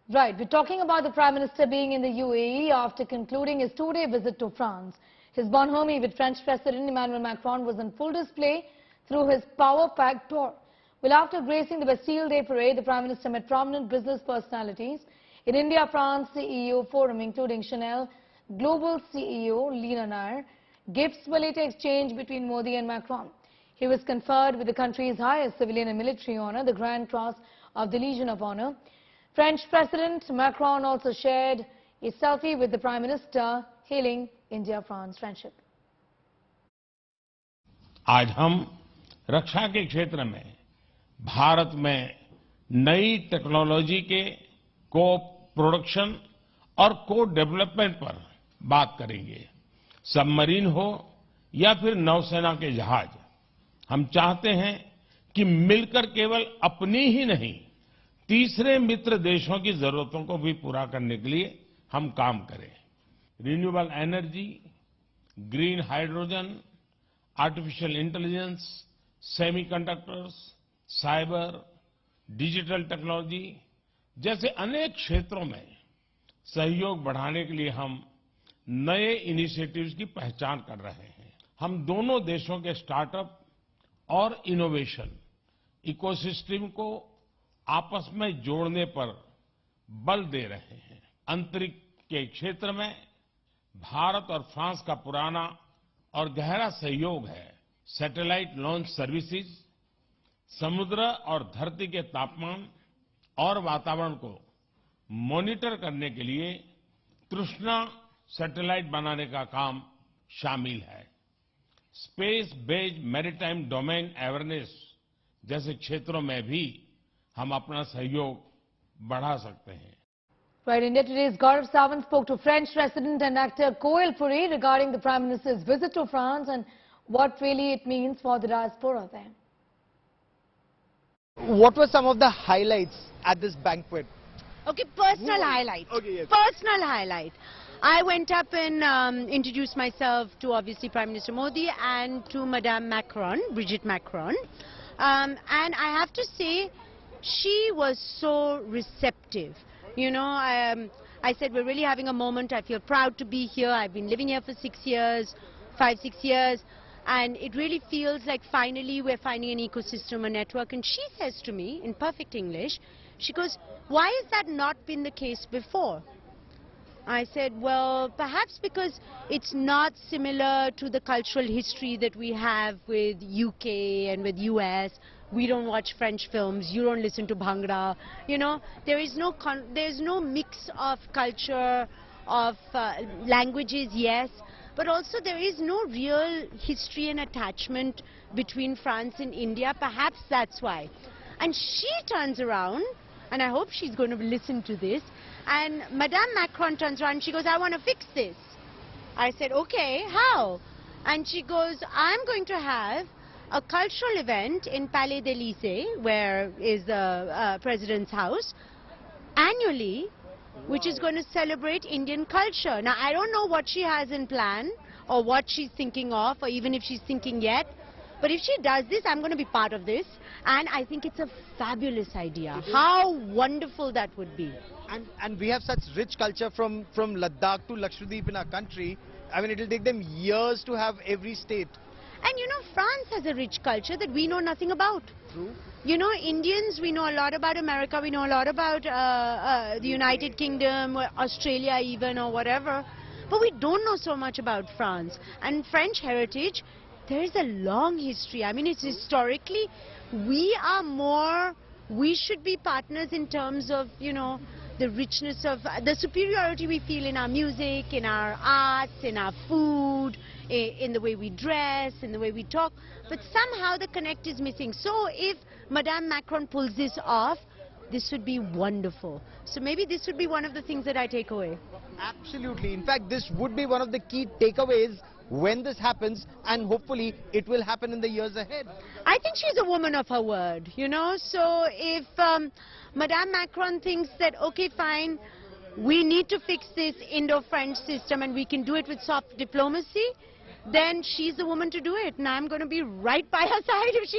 Right, we're talking about the Prime Minister being in the UAE after concluding his two-day visit to France. His bonhomie with French President Emmanuel Macron was on full display through his power-packed tour. Well, after gracing the Bastille Day parade, the Prime Minister met prominent business personalities in India-France CEO forum, including Chanel Global CEO Lina Nair. Gifts were later exchanged between Modi and Macron. He was conferred with the country's highest civilian and military honor, the Grand Cross of the Legion of Honor. French President Macron also shared a selfie with the Prime Minister, hailing India-France friendship. आज हम रक्षा के क्षेत्र में भारत में नई technology के को production और को डेवलपमेंट पर बात करेंगे। सबमरीन हो या फिर नौसेना के जहाज, हम चाहते हैं कि मिलकर केवल अपनी ही नहीं, तीसरे मित्र देशों की जरूरतों को भी पूरा करने के लिए हम काम करें। Renewable energy, green hydrogen, artificial intelligence, semiconductors, cyber, digital technology जैसे अनेक क्षेत्रों में सहयोग बढ़ाने के लिए हम नए इनिशिएटिव्स की पहचान कर रहे हैं। हम दोनों देशों के स्टार्टअप और इनोवेशन इकोसिस्टम को आपस में जोड़ने पर बल दे रहे हैं। अंतरिक्ष के क्षेत्र में भारत और फ्रांस का पुराना और गहरा सहयोग है। सैटेलाइट लॉन्च सर्विसेज, समुद्र और धरती के तापमान और वातावरण को मॉनिटर करने के लिए तृष्णा सैटेलाइट बनाने का काम शामिल है। Space based maritime domain awareness जैसे क्षेत्रों में भी हम अपना सहयोग बढ़ा सकते हैं। Right, India Today's Gaurav Sawant spoke to French President and actor Koel Puri regarding the Prime Minister's visit to France and what really it means for the diaspora there. What were some of the highlights at this banquet? Okay, personal highlight. Okay, yes. Personal highlight. I went up and introduced myself to obviously Prime Minister Modi and to Madame Macron, Brigitte Macron. And I have to say, she was so receptive. You know, I said, we're really having a moment. I feel proud to be here. I've been living here for 6 years, 5-6 years. And it really feels like finally we're finding an ecosystem, a network. And she says to me in perfect English, she goes, why has that not been the case before? I said, well, perhaps because it's not similar to the cultural history that we have with UK and with US. We don't watch French films, you don't listen to Bhangra. You know, there's no mix of culture, of languages, yes. But also there is no real history and attachment between France and India. Perhaps that's why. And she turns around, and I hope she's going to listen to this, and Madame Macron turns around and she goes, I want to fix this. I said, okay, how? And she goes, I'm going to have a cultural event in Palais d'Élysée, where is the President's house, annually, which is going to celebrate Indian culture. Now, I don't know what she has in plan or what she's thinking of, or even if she's thinking yet. But if she does this, I'm going to be part of this. And I think it's a fabulous idea. How wonderful that would be. And we have such rich culture from Ladakh to Lakshadweep in our country. I mean, it will take them years to have every state. And you know, France has a rich culture that we know nothing about. True. You know, Indians, we know a lot about America, we know a lot about the United Kingdom, or Australia even, or whatever. But we don't know so much about France. And French heritage, there is a long history. I mean, it's historically, we should be partners in terms of, you know, the richness of, the superiority we feel in our music, in our arts, in our food, in the way we dress, in the way we talk. But somehow the connect is missing. So if Madame Macron pulls this off, this would be wonderful. So maybe this would be one of the things that I take away. Absolutely. In fact, this would be one of the key takeaways when this happens, and hopefully it will happen in the years ahead. I think she's a woman of her word, you know. So if Madame Macron thinks that, okay, fine, we need to fix this Indo-French system and we can do it with soft diplomacy, then she's the woman to do it. And I'm going to be right by her side if she